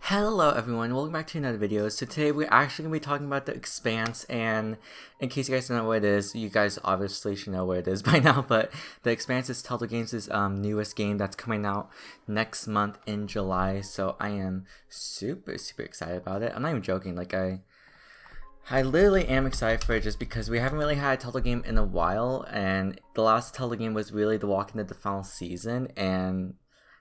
Hello everyone, welcome back to another video. So today we're actually going to be talking about the Expanse, and in case you guys don't know what it is, you guys obviously should know what it is by now, but the Expanse is Telltale Games' newest game that's coming out next month in July, so I am super excited about it. I'm not even joking, like I literally am excited for it just because we haven't really had a Telltale game in a while, and the last Telltale game was really The Walking Dead the final season, and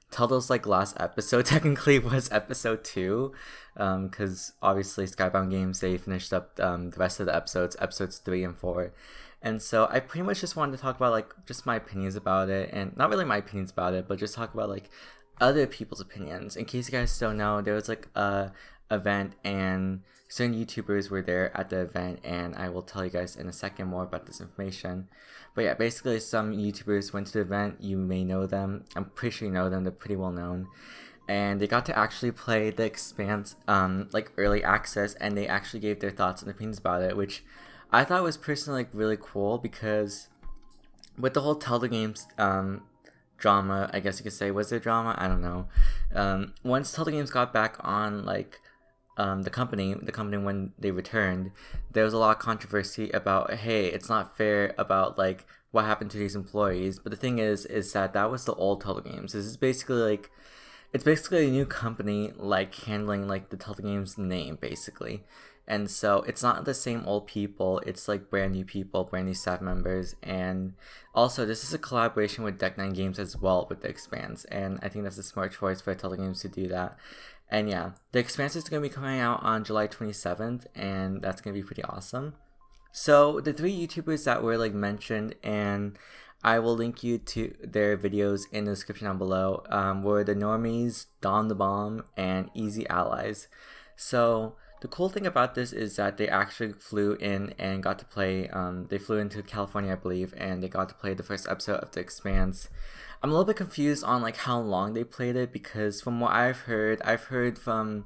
Telltale's last episode technically was episode 2, because obviously Skybound Games, they finished up the rest of the episodes 3 and 4, and so I pretty much just wanted to talk about just my opinions about it, and not really my opinions about it, but just talk about other people's opinions. In case you guys don't know, there was a event and certain YouTubers were there at the event, and I will tell you guys in a second more about this information. But yeah, basically some YouTubers went to the event. You may know them. I'm pretty sure you know them. They're pretty well known. And they got to actually play the Expanse early access, and they actually gave their thoughts and opinions about it, which I thought was personally really cool, because with the whole Telltale Games drama, I guess you could say, was there drama? I don't know. Once Telltale Games got back on the company when they returned, there was a lot of controversy about, hey, it's not fair about what happened to these employees. But the thing is that was the old Telltale Games. This is basically it's basically a new company handling the Telltale Games name basically. And so it's not the same old people, it's brand new people, brand new staff members. And also this is a collaboration with Deck9 Games as well with the Expanse, and I think that's a smart choice for Telltale Games to do that. And yeah, the Expanse is going to be coming out on July 27th, and that's going to be pretty awesome. So the 3 YouTubers that were mentioned, and I will link you to their videos in the description down below, were the Normies, Don the Bomb, and Easy Allies. So the cool thing about this is that they actually flew in and got to play, they flew into California, I believe, and they got to play the first episode of The Expanse. I'm a little bit confused on how long they played it, because from what I've heard from,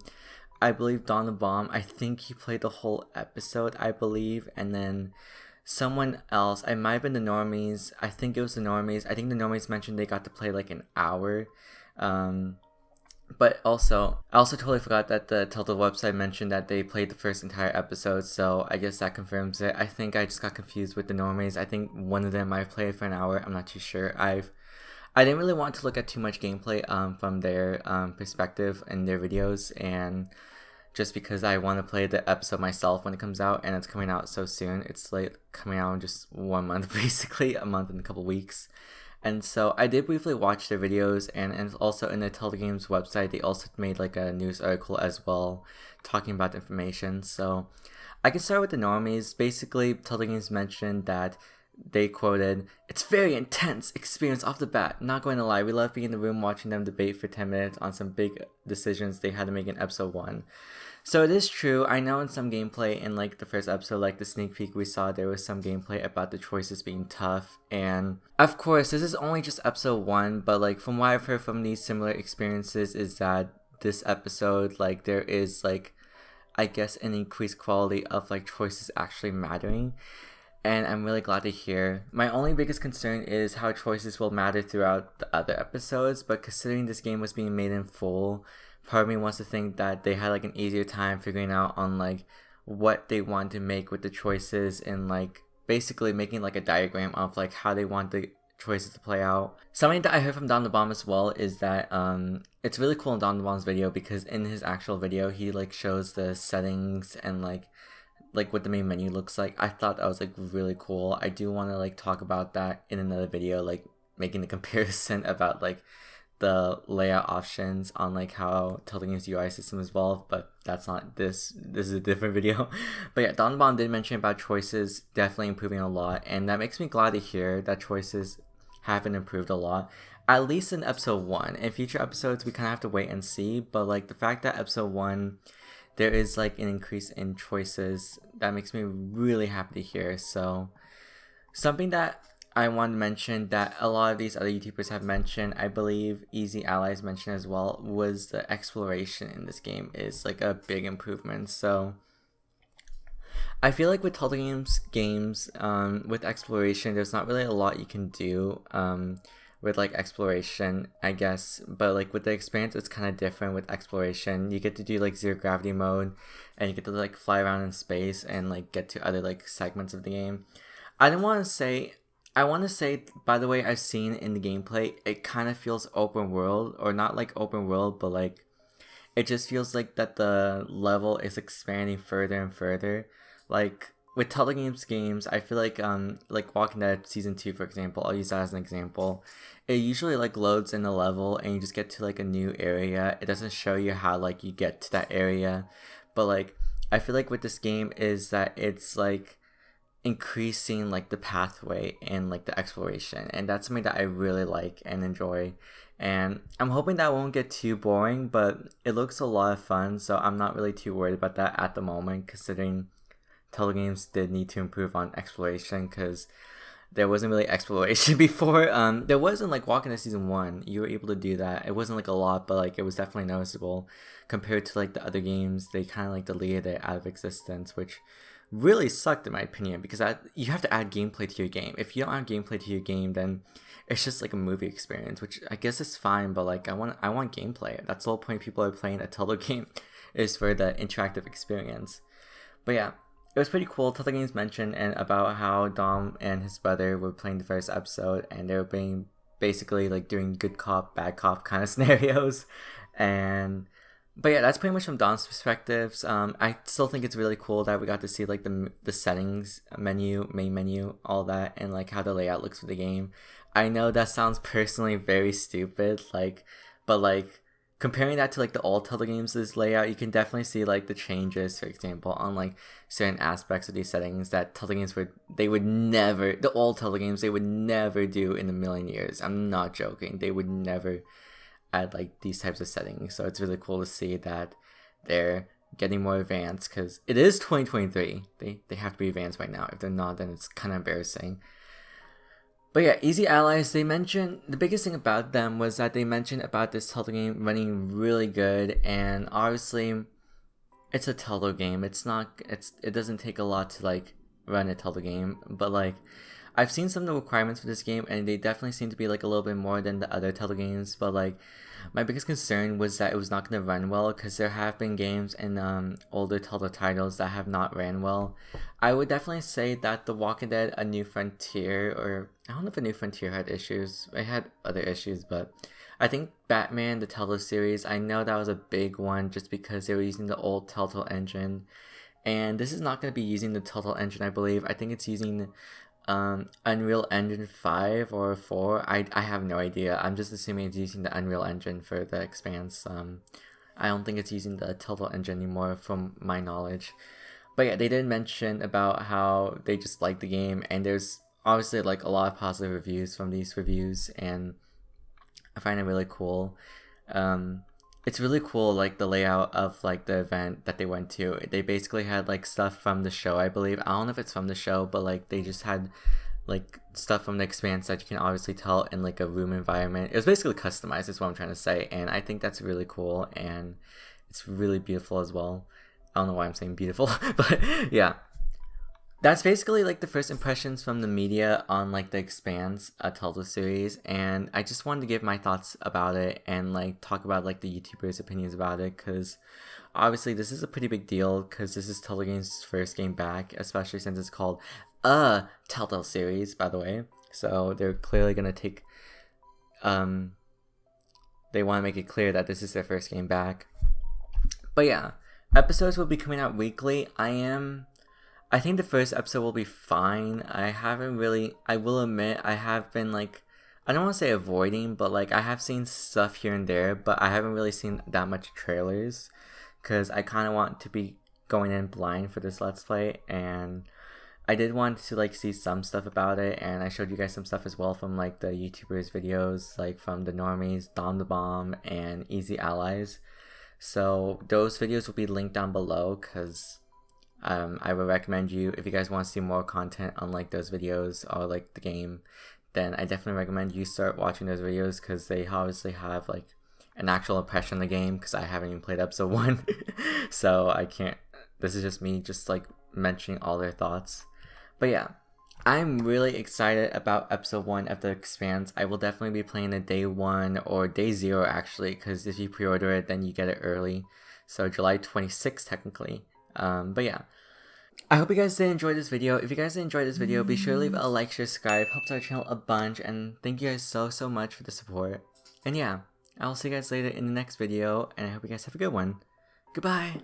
I believe, Don the Bomb, I think he played the whole episode, I believe, and then someone else, I might have been the Normies, I think it was the Normies, I think the Normies mentioned they got to play an hour. But also, I also totally forgot that the Telltale website mentioned that they played the first entire episode, so I guess that confirms it. I think I just got confused with the Normies. I think one of them might have played for an hour, I'm not too sure. I didn't really want to look at too much gameplay from their perspective in their videos, and just because I want to play the episode myself when it comes out, and it's coming out so soon. It's coming out in just 1 month, basically, a month and a couple weeks. And so I did briefly watch their videos, and also in the Telltale Games website, they also made a news article as well talking about the information. So I can start with the Normies. Basically, Telltale Games mentioned that they quoted, "It's very intense experience off the bat. Not going to lie, we love being in the room watching them debate for 10 minutes on some big decisions they had to make in episode 1. So it is true. I know in some gameplay in the first episode, the sneak peek we saw, there was some gameplay about the choices being tough. And of course, this is only just episode 1, but from what I've heard from these similar experiences is that this episode, there is I guess an increased quality of choices actually mattering. And I'm really glad to hear. My only biggest concern is how choices will matter throughout the other episodes, but considering this game was being made in full, part of me wants to think that they had an easier time figuring out on what they want to make with the choices, and basically making a diagram of how they want the choices to play out. Something that I heard from Don the Bomb as well is that it's really cool in Don the Bomb's video, because in his actual video he shows the settings and what the main menu looks like. I thought that was really cool. I do want to talk about that in another video, making the comparison about the layout options on how Telltale Games UI system is evolved, but that's not this is a different video. But yeah, Don Bond did mention about choices definitely improving a lot, and that makes me glad to hear that choices haven't improved a lot, at least in episode 1. In future episodes we kind of have to wait and see, but the fact that episode 1 there is an increase in choices, that makes me really happy to hear. So something that I want to mention that a lot of these other YouTubers have mentioned, I believe Easy Allies mentioned as well, was the exploration in this game is a big improvement. So I feel with Telltale games with exploration, there's not really a lot you can do with like exploration, I guess. But like with the Expanse, it's kind of different with exploration. You get to do like zero gravity mode, and you get to like fly around in space and like get to other like segments of the game. I don't want to say. I want to say, by the way, I've seen in the gameplay, it kind of feels open world, or not like open world, but like it just feels like that the level is expanding further and further. Like with Telltale games, I feel like Walking Dead Season 2, for example, I'll use that as an example. It usually like loads in a level and you just get to like a new area. It doesn't show you how like you get to that area. But like I feel like with this game is that it's like increasing like the pathway and like the exploration, and that's something that I really like and enjoy. And I'm hoping that won't get too boring, but it looks a lot of fun, so I'm not really too worried about that at the moment, considering Telltale games did need to improve on exploration, because there wasn't really exploration before. There wasn't like Walking Dead Season 1, you were able to do that. It wasn't like a lot, but like it was definitely noticeable compared to like the other games. They kind of like deleted it out of existence, which really sucked in my opinion, because you have to add gameplay to your game. If you don't add gameplay to your game, then it's just like a movie experience, which I guess is fine, but like I want gameplay. That's the whole point people are playing a Telltale game, is for the interactive experience. But yeah, it was pretty cool. Telltale Games mentioned and about how Dom and his brother were playing the first episode, and they were being basically like doing good cop, bad cop kind of scenarios. But yeah, that's pretty much from Dom's perspectives. I still think it's really cool that we got to see like the settings menu, main menu, all that, and like how the layout looks for the game. I know that sounds personally very stupid, but like comparing that to like the old Telltale Games' layout, you can definitely see like the changes, for example, on like certain aspects of these settings that Telltale Games would never, the old Telltale Games, they would never do in a million years. I'm not joking. They would never add like these types of settings. So it's really cool to see that they're getting more advanced, because it is 2023. They have to be advanced right now. If they're not, then it's kind of embarrassing. But yeah, Easy Allies, they mentioned, the biggest thing about them was that they mentioned about this Telltale game running really good, and obviously it's a Telltale game. It doesn't take a lot to like run a Telltale game, but like I've seen some of the requirements for this game, and they definitely seem to be like a little bit more than the other Telltale games. But like my biggest concern was that it was not going to run well, because there have been games in older Telltale titles that have not ran well. I would definitely say that The Walking Dead: A New Frontier, or I don't know if A New Frontier had issues. It had other issues, but I think Batman, the Telltale series, I know that was a big one just because they were using the old Telltale engine. And this is not going to be using the Telltale engine, I believe. I think it's using Unreal Engine 5 or 4. I have no idea. I'm just assuming it's using the Unreal Engine for the Expanse. I don't think it's using the Telltale engine anymore from my knowledge. But yeah, they did mention about how they just like the game, and there's obviously like a lot of positive reviews from these reviews, and I find it really cool. It's really cool, like the layout of like the event that they went to. They basically had like stuff from the show, I believe. I don't know if it's from the show, but like they just had like stuff from the Expanse that you can obviously tell in like a room environment. It was basically customized, is what I'm trying to say, and I think that's really cool, and it's really beautiful as well. I don't know why I'm saying beautiful, but yeah. That's basically like the first impressions from the media on like the Expanse Telltale series, and I just wanted to give my thoughts about it and like talk about like the YouTubers' opinions about it, because obviously this is a pretty big deal, because this is Telltale Games' first game back, especially since it's called a Telltale series, by the way. So they're clearly gonna take they want to make it clear that this is their first game back. But yeah, episodes will be coming out weekly. I think the first episode will be fine. I will admit, I have been like, I don't want to say avoiding, but like I have seen stuff here and there, but I haven't really seen that much trailers, because I kind of want to be going in blind for this Let's Play, and I did want to like see some stuff about it, and I showed you guys some stuff as well from like the YouTubers videos, like from the Normies, Dom the Bomb, and Easy Allies. So those videos will be linked down below, because I would recommend you, if you guys want to see more content on like those videos or like the game, then I definitely recommend you start watching those videos, because they obviously have like an actual impression of the game, because I haven't even played episode 1. So I can't, this is just me just like mentioning all their thoughts. But yeah, I'm really excited about episode 1 of The Expanse. I will definitely be playing it day 1 or day 0 actually, because if you pre-order it then you get it early. So July 26th technically. But yeah. I hope you guys did enjoy this video. If you guys did enjoy this video, be sure to leave a like, share, subscribe. Helps our channel a bunch, and thank you guys so much for the support. And yeah, I'll see you guys later in the next video, and I hope you guys have a good one. Goodbye!